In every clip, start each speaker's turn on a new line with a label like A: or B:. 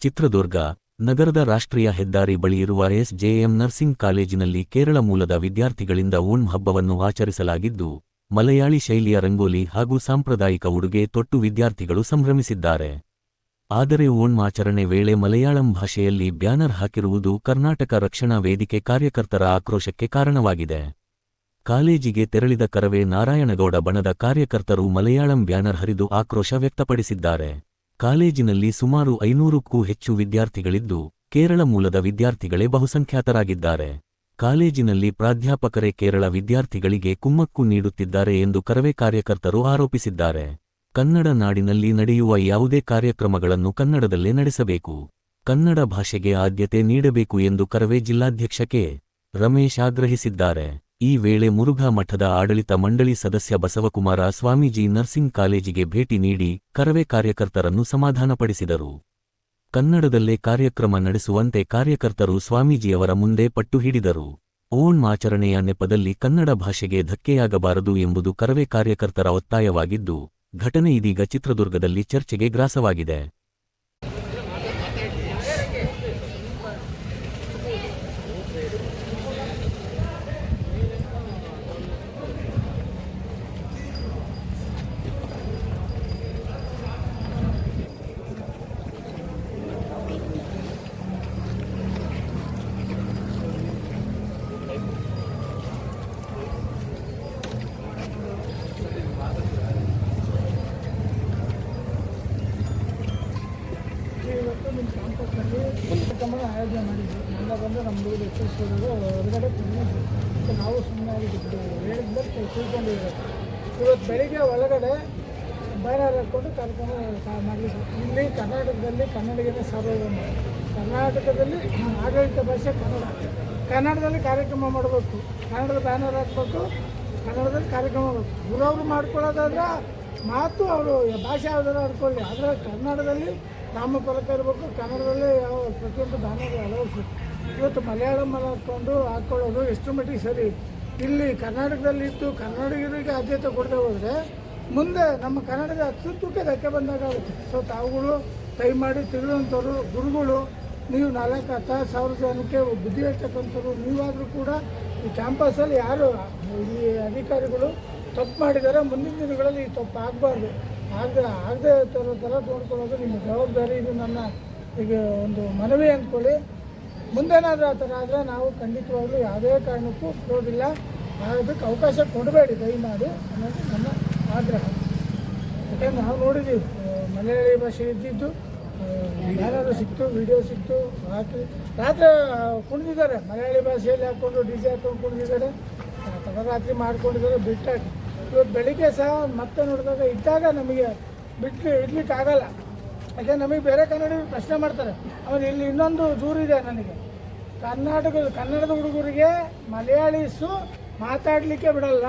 A: ಚಿತ್ರದುರ್ಗ ನಗರದ ರಾಷ್ಟ್ರೀಯ ಹೆದ್ದಾರಿ ಬಳಿ ಇರುವ ಎಸ್.ಜೆ.ಎಂ. ನರ್ಸಿಂಗ್ ಕಾಲೇಜಿನಲ್ಲಿ ಕೇರಳ ಮೂಲದ ವಿದ್ಯಾರ್ಥಿಗಳಿಂದ ಓಣಂ ಹಬ್ಬವನ್ನು ಆಚರಿಸಲಾಗಿದ್ದು, ಮಲಯಾಳಿ ಶೈಲಿಯ ರಂಗೋಲಿ ಹಾಗೂ ಸಾಂಪ್ರದಾಯಿಕ ಉಡುಗೆ ತೊಟ್ಟು ವಿದ್ಯಾರ್ಥಿಗಳು ಸಂಭ್ರಮಿಸಿದ್ದಾರೆ. ಆದರೆ ಓಣಂ ಆಚರಣೆ ವೇಳೆ ಮಲಯಾಳಂ ಭಾಷೆಯಲ್ಲಿ ಬ್ಯಾನರ್ ಹಾಕಿರುವುದು ಕರ್ನಾಟಕ ರಕ್ಷಣಾ ವೇದಿಕೆ ಕಾರ್ಯಕರ್ತರ ಆಕ್ರೋಶಕ್ಕೆ ಕಾರಣವಾಗಿದೆ. ಕಾಲೇಜಿಗೆ ತೆರಳಿದ ಕರವೇ ನಾರಾಯಣಗೌಡ ಬಣದ ಕಾರ್ಯಕರ್ತರು ಮಲಯಾಳಂ ಬ್ಯಾನರ್ ಹರಿದು ಆಕ್ರೋಶ ವ್ಯಕ್ತಪಡಿಸಿದ್ದಾರೆ. ಕಾಲೇಜಿನಲ್ಲಿ ಸುಮಾರು 500ಕ್ಕೂ ಹೆಚ್ಚು ವಿದ್ಯಾರ್ಥಿಗಳಿದ್ದು, ಕೇರಳ ಮೂಲದ ವಿದ್ಯಾರ್ಥಿಗಳೇ ಬಹುಸಂಖ್ಯಾತರಾಗಿದ್ದಾರೆ. ಕಾಲೇಜಿನಲ್ಲಿ ಪ್ರಾಧ್ಯಾಪಕರೇ ಕೇರಳ ವಿದ್ಯಾರ್ಥಿಗಳಿಗೆ ಕುಮ್ಮಕ್ಕು ನೀಡುತ್ತಿದ್ದಾರೆ ಎಂದು ಕರವೇ ಕಾರ್ಯಕರ್ತರು ಆರೋಪಿಸಿದ್ದಾರೆ. ಕನ್ನಡ ನಾಡಿನಲ್ಲಿ ನಡೆಯುವ ಯಾವುದೇ ಕಾರ್ಯಕ್ರಮಗಳನ್ನು ಕನ್ನಡದಲ್ಲೇ ನಡೆಸಬೇಕು, ಕನ್ನಡ ಭಾಷೆಗೆ ಆದ್ಯತೆ ನೀಡಬೇಕು ಎಂದು ಕರವೇ ಜಿಲ್ಲಾಧ್ಯಕ್ಷ ಕೆ. ರಮೇಶ್ ಆಗ್ರಹಿಸಿದ್ದಾರೆ. ಈ ವೇಳೆ ಮುರುಘಾ ಮಠದ ಆಡಳಿತ ಮಂಡಳಿ ಸದಸ್ಯ ಬಸವಕುಮಾರ ಸ್ವಾಮೀಜಿ ನರ್ಸಿಂಗ್ ಕಾಲೇಜಿಗೆ ಭೇಟಿ ನೀಡಿ ಕರವೇ ಕಾರ್ಯಕರ್ತರನ್ನು ಸಮಾಧಾನಪಡಿಸಿದರು. ಕನ್ನಡದಲ್ಲೇ ಕಾರ್ಯಕ್ರಮ ನಡೆಸುವಂತೆ ಕಾರ್ಯಕರ್ತರು ಸ್ವಾಮೀಜಿಯವರ ಮುಂದೆ ಪಟ್ಟು ಹಿಡಿದರು. ಓಣಂ ಆಚರಣೆಯ ನೆಪದಲ್ಲಿ ಕನ್ನಡ ಭಾಷೆಗೆ ಧಕ್ಕೆಯಾಗಬಾರದು ಎಂಬುದು ಕರವೇ ಕಾರ್ಯಕರ್ತರ ಒತ್ತಾಯವಾಗಿದ್ದು, ಘಟನೆ ಇದೀಗ ಚಿತ್ರದುರ್ಗದಲ್ಲಿ ಚರ್ಚೆಗೆ ಗ್ರಾಸವಾಗಿದೆ.
B: ನಿಮ್ಮ ಕ್ಯಾಂಪಸ್ನಲ್ಲಿ ಕಾರ್ಯಕ್ರಮ ಆಯೋಜನೆ ಮಾಡಿದ್ವಿ. ಎಲ್ಲ ಬಂದು ನಮ್ಮದು ಯಶಸ್ವಿಗಳು ಹೊರಗಡೆ ತಿಂದಿದ್ವಿ. ನಾವು ಸುಮ್ಮನೆ ಆಗಿದ್ದು ಹೇಳಿದ್ದ ತಿಳ್ಕೊಂಡಿದ್ದೀವಿ. ಇವತ್ತು ಬೆಳಿಗ್ಗೆ ಒಳಗಡೆ ಬ್ಯಾನರ್ ಹಾಕ್ಕೊಂಡು ಕಾರ್ಯಕ್ರಮ ಮಾಡಿದ್ವಿ. ಇಲ್ಲಿ ಕರ್ನಾಟಕದಲ್ಲಿ ಕನ್ನಡಿಗನೇ ಸಾರ್ವಜನಿಕ. ಕರ್ನಾಟಕದಲ್ಲಿ ಆಡಳಿತ ಭಾಷೆ ಕನ್ನಡ. ಕನ್ನಡದಲ್ಲಿ ಕಾರ್ಯಕ್ರಮ ಮಾಡಬೇಕು, ಕನ್ನಡದ ಬ್ಯಾನರ್ ಹಾಕ್ಬೇಕು, ಕನ್ನಡದಲ್ಲಿ ಕಾರ್ಯಕ್ರಮ ಮಾಡಬೇಕು. ಗುರವರು ಮಾಡ್ಕೊಳ್ಳೋದಾದ್ರೆ ಮಾತು ಅವರು ಭಾಷೆ ಯಾವುದಾದ್ರು ಆಡ್ಕೊಳ್ಳಿ, ಆದರೆ ಕನ್ನಡದಲ್ಲಿ ನಾಮಫಲಕ ಇರಬೇಕು, ಕನ್ನಡದಲ್ಲೇ ಯಾವ ಪ್ರತಿಯೊಂದು ಬ್ಯಾನರ್ ಅಳವಡಿಸ್ಬೇಕು. ಇವತ್ತು ಮಲಯಾಳಮಲ್ಲಿ ಹಾಕ್ಕೊಳ್ಳೋದು ಎಷ್ಟು ಮಟ್ಟಿಗೆ ಸರಿ? ಇಲ್ಲಿ ಕರ್ನಾಟಕದಲ್ಲಿದ್ದು ಕನ್ನಡಿಗರಿಗೆ ಆದ್ಯತೆ ಕೊಡದೆ ಹೋದರೆ ಮುಂದೆ ನಮ್ಮ ಕನ್ನಡದ ಅಸ್ತಿತ್ವಕ್ಕೆ ಧಕ್ಕೆ ಬಂದಾಗುತ್ತೆ. ಸೊ ತಾವುಗಳು ದಯಮಾಡಿ ತಿಳಿದಂಥವ್ರು ಗುರುಗಳು, ನೀವು 4,000 ಜನಕ್ಕೆ ಬುದ್ಧಿ ಹೇಳ್ತಕ್ಕಂಥವ್ರು ನೀವಾದರೂ ಕೂಡ ಈ ಕ್ಯಾಂಪಸ್ಸಲ್ಲಿ ಯಾರು ಇಲ್ಲಿ ಅಧಿಕಾರಿಗಳು ತಪ್ಪು ಮಾಡಿದ್ದಾರೆ, ಮುಂದಿನ ದಿನಗಳಲ್ಲಿ ಈ ತಪ್ಪು ಆಗಬಾರ್ದು, ಆಗದೆ ಥರ ನೋಡ್ಕೊಳ್ಳೋದು ನಿಮ್ಮ ಜವಾಬ್ದಾರಿ. ಇದು ನನ್ನ ಈಗ ಒಂದು ಮನವಿ ಅಂದ್ಕೊಳ್ಳಿ. ಮುಂದೇನಾದರೂ ಆ ಥರ ಆದರೆ ನಾವು ಖಂಡಿತವಾಗ್ಲೂ ಯಾವುದೇ ಕಾರಣಕ್ಕೂ ಕೊಡೋದಿಲ್ಲ. ಅದಕ್ಕೆ ಅವಕಾಶ ಕೊಡಬೇಡಿ ದಯಮಾಡಿ ಅನ್ನೋದು ನನ್ನ ಆಗ್ರಹ. ಯಾಕೆಂದ್ರೆ ನಾವು ನೋಡಿದ್ದೀವಿ ಮಲಯಾಳಿ ಭಾಷೆ ಇದ್ದಿದ್ದು ಯಾರಾದರೂ ಸಿಕ್ತು, ವಿಡಿಯೋ ಸಿಕ್ತು, ರಾತ್ರಿ ಕುಣಿದಿದ್ದಾರೆ, ಮಲಯಾಳಿ ಭಾಷೆಯಲ್ಲಿ ಹಾಕ್ಕೊಂಡು DJ ಹಾಕ್ಕೊಂಡು ಕುಣಿದಿದ್ದಾರೆ, ತಡರಾತ್ರಿ ಮಾಡ್ಕೊಂಡಿದ್ದಾರೆ ಬಿಟ್ಟಾಗಿ. ಇವತ್ತು ಬೆಳಿಗ್ಗೆ ಸಹ ಮತ್ತೆ ನೋಡಿದಾಗ ಇದ್ದಾಗ ನಮಗೆ ಬಿಟ್ಟು ಇಡ್ಲಿಕ್ಕಾಗಲ್ಲ. ಯಾಕೆ ನಮಗೆ ಬೇರೆ ಕನ್ನಡಿಗರು ಪ್ರಶ್ನೆ ಮಾಡ್ತಾರೆ. ಆಮೇಲೆ ಇಲ್ಲಿ ಇನ್ನೊಂದು ದೂರಿದೆ ನನಗೆ, ಕನ್ನಡದ ಹುಡುಗರಿಗೆ ಮಲಯಾಳೀಸು ಮಾತಾಡಲಿಕ್ಕೆ ಬಿಡಲ್ಲ,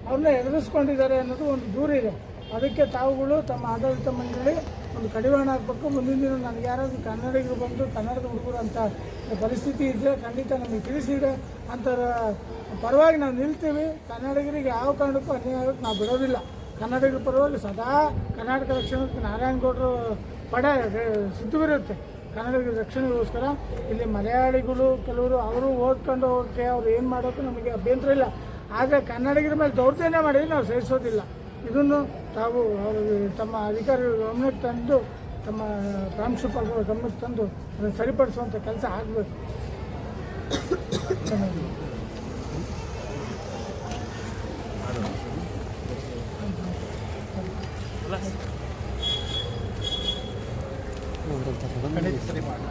B: ಅವ್ರನ್ನ ಎದುರಿಸ್ಕೊಂಡಿದ್ದಾರೆ ಅನ್ನೋದು ಒಂದು ದೂರಿದೆ. ಅದಕ್ಕೆ ತಾವುಗಳು ತಮ್ಮ ಆಡಳಿತ ಮಂಡಳಿ ಒಂದು ಕಡಿವಾಣ ಹಾಕಬೇಕು. ಮುಂದಿನ ದಿನ ನನಗೆ ಯಾರಾದರೂ ಕನ್ನಡಿಗರು ಬಂದು ಕನ್ನಡದ ಹುಡುಗರು ಅಂತ ಪರಿಸ್ಥಿತಿ ಇದ್ದರೆ ಖಂಡಿತ ನಮಗೆ ತಿಳಿಸಿದೆ, ಅಂಥರ ಪರವಾಗಿ ನಾವು ನಿಲ್ತೀವಿ. ಕನ್ನಡಿಗರಿಗೆ ಯಾವ ಕಾರಣಕ್ಕೂ ಅನ್ಯಾಯ ಆಗೋಕ್ಕೆ ನಾವು ಬಿಡೋದಿಲ್ಲ. ಕನ್ನಡಿಗರ ಪರವಾಗಿ ಸದಾ ಕರ್ನಾಟಕ ರಕ್ಷಣೆ ನಾರಾಯಣಗೌಡರು ಪಡೆ ಸಿದ್ಧವಿರುತ್ತೆ ಕನ್ನಡಿಗರ ರಕ್ಷಣೆಗೋಸ್ಕರ. ಇಲ್ಲಿ ಮಲಯಾಳಿಗಳು ಕೆಲವರು ಅವರು ಓದ್ಕೊಂಡು ಹೋಗೋಕ್ಕೆ ಅವ್ರು ಏನು ಮಾಡೋಕ್ಕೂ ನಮಗೆ ಅಭ್ಯಂತರ ಇಲ್ಲ. ಆದರೆ ಕನ್ನಡಿಗರ ಮೇಲೆ ದೌರ್ಜನ್ಯ ಮಾಡಿದ್ರೆ ನಾವು ಸಹಿಸೋದಿಲ್ಲ. ಇದನ್ನು ತಾವು ತಮ್ಮ ಅಧಿಕಾರಿಗಳ ಗಮನಕ್ಕೆ ತಂದು, ತಮ್ಮ ಪ್ರಾಂಶುಪಾಲರ ಗಮನಕ್ಕೆ ತಂದು ಅದನ್ನು ಸರಿಪಡಿಸುವಂಥ ಕೆಲಸ ಆಗಬೇಕು. ಸರಿ ಮಾಡಿ